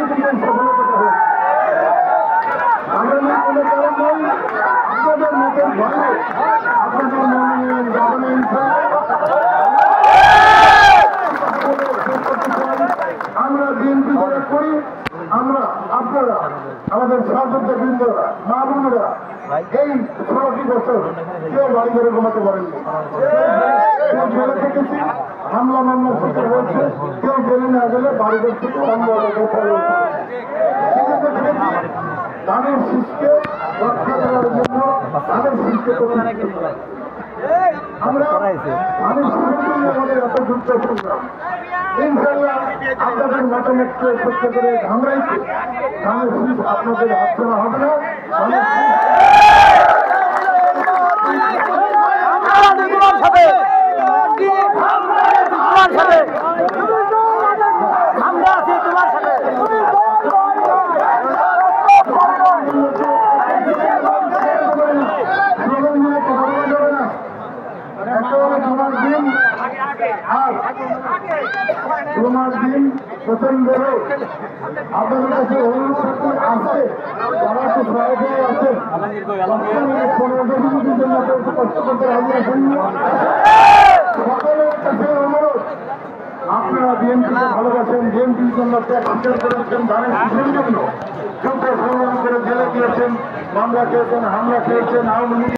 কিন্তু সফলতা হবে। আগামী কোনো কারণ নয়, আপনাদের মতের বাইরে আপনাদের মনোনয়ন যাবে না। আমরা বিএনপি করে করি, আমরা আপনারা আমাদের সহযোদ্ধা বৃন্দরা মা বোনেরা এই 16টি বছর কেউ বাড়ি করে ঘুমাতে পারেননি। কেউ জেলে থেকেছি, হামলা মামলার শিকার হয়েছে, কেউ জেলে না গেলে বাড়িঘর থেকে ধানের শীষকে রক্ষা করার জন্য ধানের শীষকে আমরা ধানের শীষের আমাদের এত যুদ্ধ সংগ্রাম। ইনশাল্লাহ আপনাদের মতামতকে উপেক্ষা করে ধামরাইতে ধানের শীষ আপনাদের হাত ধরা হবে না। তোমার দিন প্রচন্ড আপনাদের কাছে অনুরোধ আছে, যারা তো সহায়তা আছেন 15 জন্য কষ্ট করতে রাজি আছেন। সকলের কাছে অনুরোধ, আপনারা বিএনপিকে ভালোবাসেন, বিএনপির জন্য ত্যাগ স্বীকার করেছেন, ধানের শীষের জন্য যুদ্ধ সংগ্রাম করে জেলে গিয়েছেন, মামলা খেয়েছেন, হামলা খেয়েছেন, আওয়ামী লীগ